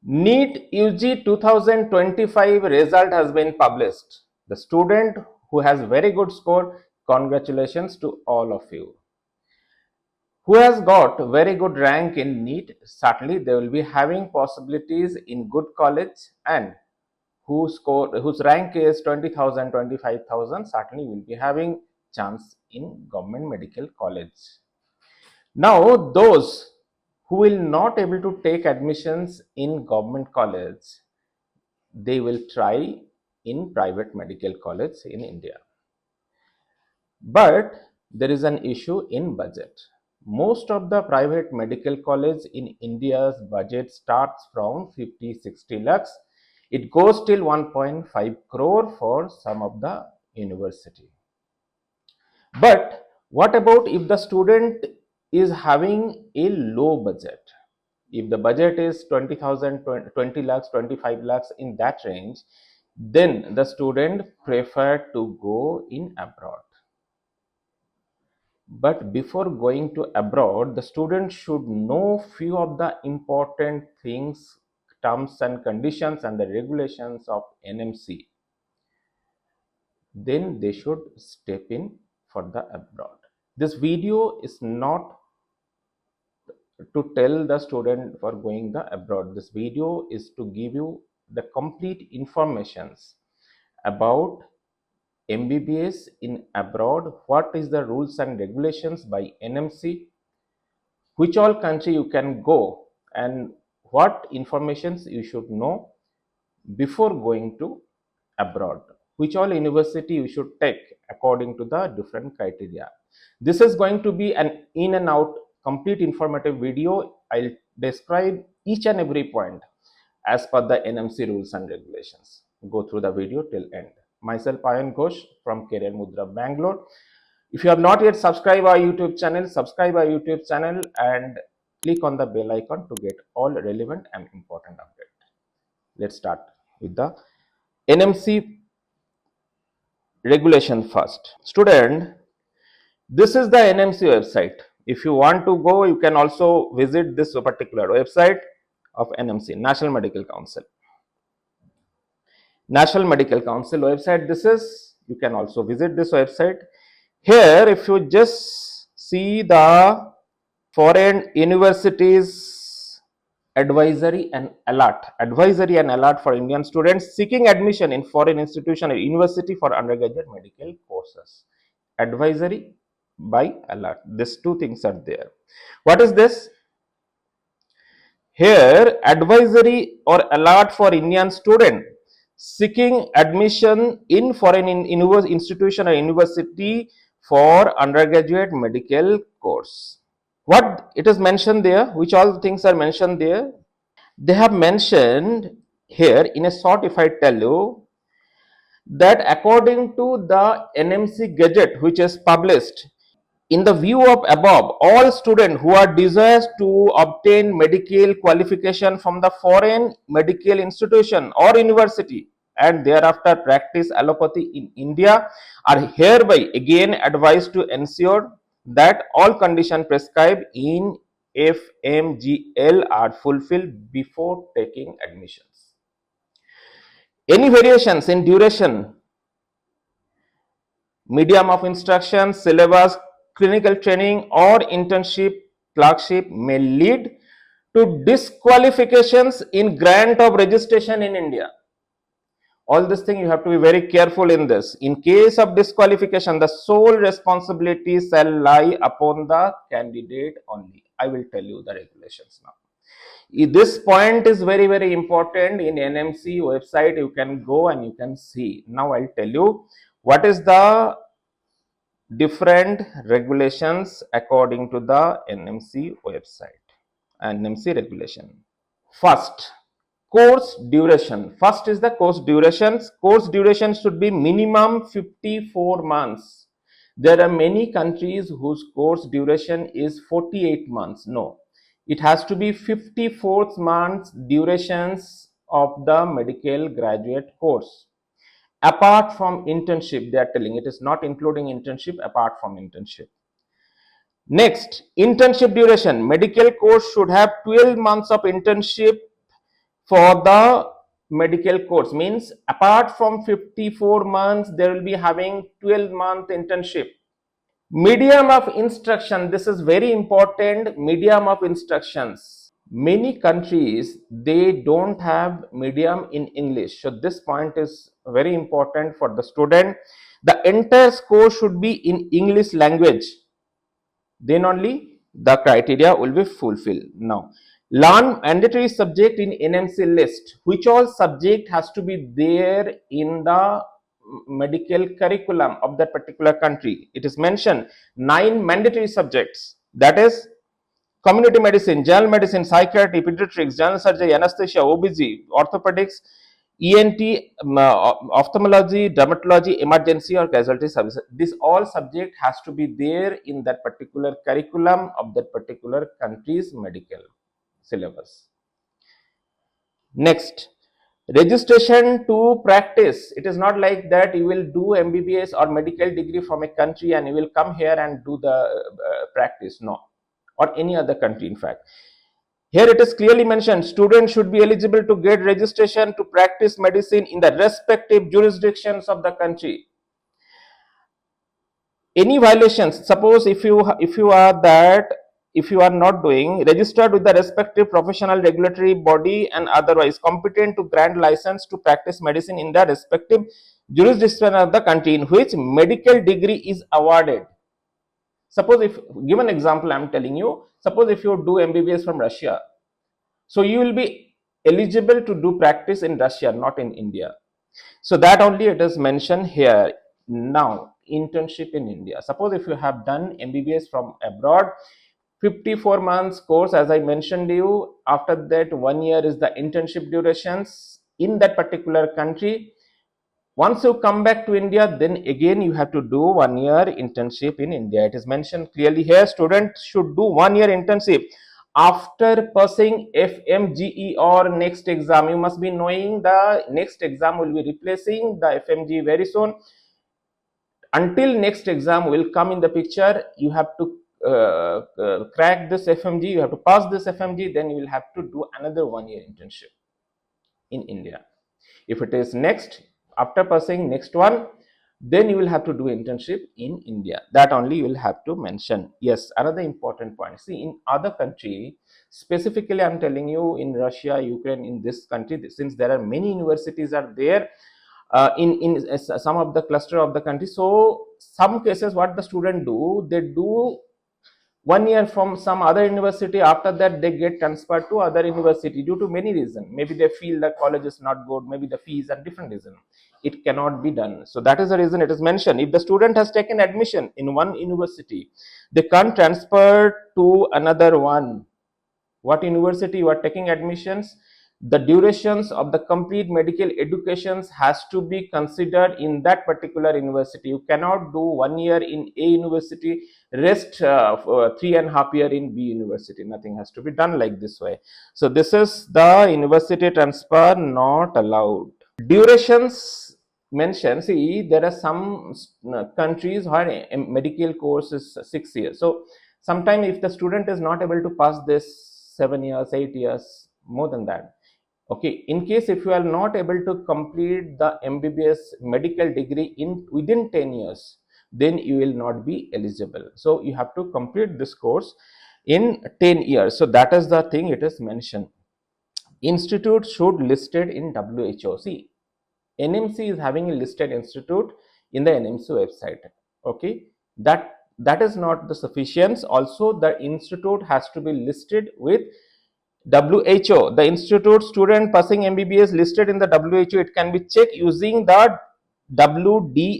NEET UG 2025 result has been published. The student who has very good score, congratulations to all of you. Who has got very good rank in NEET, certainly they will be having possibilities in good college, and whose rank is 20,000, 25,000, certainly will be having chance in government medical college. Now, those who will not able to take admissions in government college, they will try in private medical college in India. But there is an issue in budget. Most of the private medical college in India's budget starts from 50-60 lakhs. It goes till 1.5 crore for some of the university. But what about if the student is having a low budget? If the budget is 20,000, 20 lakhs, 25 lakhs, in that range, then the student prefer to go in abroad. But before going to abroad, the student should know few of the important things, terms and conditions and the regulations of NMC. Then they should step in for the abroad. This video is not to tell the student for going the abroad. This video is to give you the complete informations about MBBS in abroad, what is the rules and regulations by NMC, which all country you can go, and what informations you should know before going to abroad, which all university you should take according to the different criteria. This is going to be an in and out complete informative video. I'll describe each and every point as per the NMC rules and regulations. Go through the video till end. Myself Ayan Ghosh from CareerMudhra, Bangalore. If you have not yet subscribed our YouTube channel, subscribe our YouTube channel and click on the bell icon to get all relevant and important updates. Let's start with the NMC regulation first. Student, this is the NMC website. If you want to go, you can also visit this particular website of NMC, National Medical Council. National Medical Council website, this is, you can also visit this website. Here, if you just see the foreign universities advisory and alert for Indian students seeking admission in foreign institution or university for undergraduate medical courses. Advisory by alert. These two things are there. What is this? Here, advisory or alert for Indian student seeking admission in foreign institution or university for undergraduate medical course. What it is mentioned there, which all things are mentioned there? They have mentioned here in a short, if I tell you, that according to the NMC Gazette, which is published, in the view of above, all students who are desirous to obtain medical qualification from the foreign medical institution or university and thereafter practice allopathy in India are hereby again advised to ensure that all conditions prescribed in FMGL are fulfilled before taking admissions. Any variations in duration, medium of instruction, syllabus, clinical training or internship, clerkship may lead to disqualifications in grant of registration in India. All this thing you have to be very careful in this. In case of disqualification, the sole responsibility shall lie upon the candidate only. I will tell you the regulations now. This point is very, very important. In NMC website, you can go and you can see. Now I'll tell you what is the different regulations according to the NMC website and NMC regulation. First, course duration. First is the course durations. Course duration should be minimum 54 months. There are many countries whose course duration is 48 months. No, it has to be 54 months durations of the medical graduate course. Apart from internship, they are telling, it is not including internship apart from internship. Next, internship duration. Medical course should have 12 months of internship for the medical course. Means apart from 54 months, they will be having 12-month internship. Medium of instruction, this is very important. Medium of instructions, many countries they don't have medium in English, so this point is very important for the student. The entire course should be in English language, then only the criteria will be fulfilled. Now, learn mandatory subject in NMC list. Which all subject has to be there in the medical curriculum of that particular country? It is mentioned 9 mandatory subjects, that is community medicine, general medicine, psychiatry, pediatrics, general surgery, anesthesia, OBG, orthopedics, ENT, ophthalmology, dermatology, emergency or casualty services. This all subject has to be there in that particular curriculum of that particular country's medical syllabus. Next, registration to practice. It is not like that you will do MBBS or medical degree from a country and you will come here and do the practice. No, or any other country in fact. Here it is clearly mentioned, students should be eligible to get registration to practice medicine in the respective jurisdictions of the country. Any violations, suppose if you are not doing, registered with the respective professional regulatory body and otherwise competent to grant license to practice medicine in the respective jurisdiction of the country in which medical degree is awarded. Suppose, if given example I am telling you, suppose if you do MBBS from Russia, so you will be eligible to do practice in Russia, not in India. So that only it is mentioned here. Now, internship in India. Suppose if you have done MBBS from abroad, 54 months course, as I mentioned to you, after that 1 year is the internship durations in that particular country. Once you come back to India, then again you have to do 1 year internship in India. It is mentioned clearly here, students should do 1 year internship after passing FMGE or next exam. You must be knowing the next exam will be replacing the FMGE very soon. Until next exam will come in the picture, you have to crack this FMG, you have to pass this FMG, then you will have to do another 1 year internship in India. If it is next, after passing next one, then you will have to do internship in India. That only you will have to mention. Yes, another important point. See, in other country, specifically I am telling you, in Russia, Ukraine, in this country, since there are many universities are there, in some of the cluster of the country. So some cases what the student do, they do 1 year from some other university, after that they get transferred to other university due to many reasons. Maybe they feel the college is not good, maybe the fees are different reason. It cannot be done. So that is the reason it is mentioned. If the student has taken admission in one university, they can't transfer to another one. What university you are taking admissions, the durations of the complete medical educations has to be considered in that particular university. You cannot do 1 year in A university, rest 3.5 years in B university. Nothing has to be done like this way. So this is the university transfer not allowed. Durations mentioned. See, there are some countries where a medical course is 6 years. So sometimes if the student is not able to pass this 7 years, 8 years, more than that. Okay, in case if you are not able to complete the MBBS medical degree in within 10 years, then you will not be eligible. So you have to complete this course in 10 years. So that is the thing it is mentioned. Institute should listed in WHO. See, NMC is having a listed institute in the NMC website. Okay, that is not the sufficient. Also, the institute has to be listed with WHO. The institute student passing MBBS listed in the WHO. It can be checked using the wdoms.org.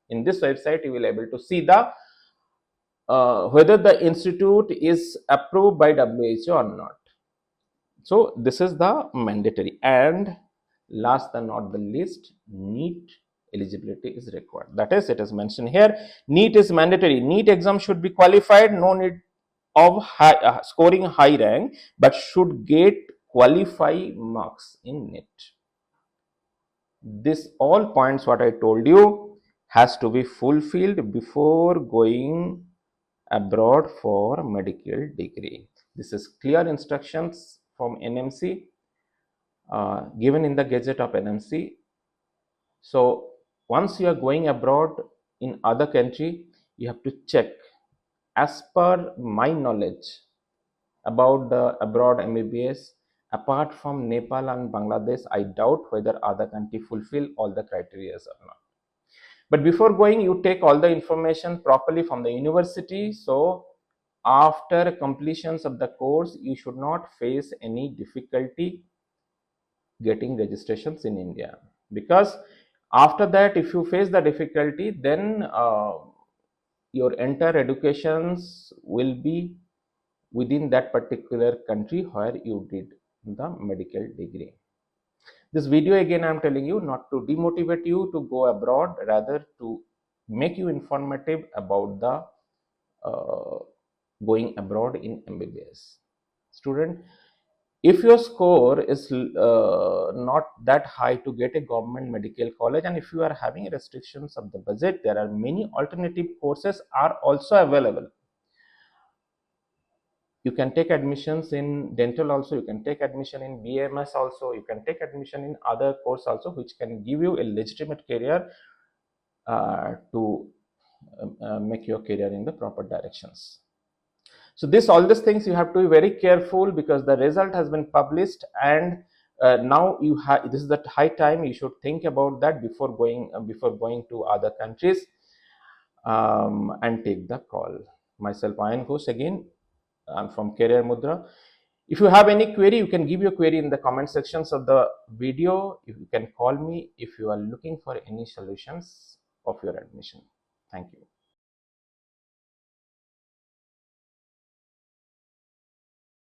In this website, you will able to see the whether the institute is approved by WHO or not. So this is the mandatory. And last but not the least, NEET eligibility is required. That is, it is mentioned here, NEET is mandatory. NEET exam should be qualified. No need of scoring high rank, but should get qualify marks in NEET. This all points what I told you has to be fulfilled before going abroad for medical degree. This is clear instructions from NMC, given in the Gazette of NMC. So once you are going abroad in other country, you have to check. As per my knowledge about the abroad MBBS, apart from Nepal and Bangladesh, I doubt whether other country fulfill all the criteria or not. But before going, you take all the information properly from the university. So after completions of the course, you should not face any difficulty getting registrations in India, because after that, if you face the difficulty, then your entire educations will be within that particular country where you did the medical degree. This video again, I am telling you not to demotivate you to go abroad, rather to make you informative about the going abroad in MBBS. Student, if your score is not that high to get a government medical college, and if you are having restrictions of the budget, there are many alternative courses are also available. You can take admissions in dental also, you can take admission in BMS also, you can take admission in other course also, which can give you a legitimate career to make your career in the proper directions. So all these things you have to be very careful, because the result has been published, and now you have, this is the high time you should think about that before going to other countries and take the call. Myself, Ayan Ghosh, again, I'm from CareerMudhra. If you have any query, you can give your query in the comment sections of the video. You can call me if you are looking for any solutions of your admission. Thank you.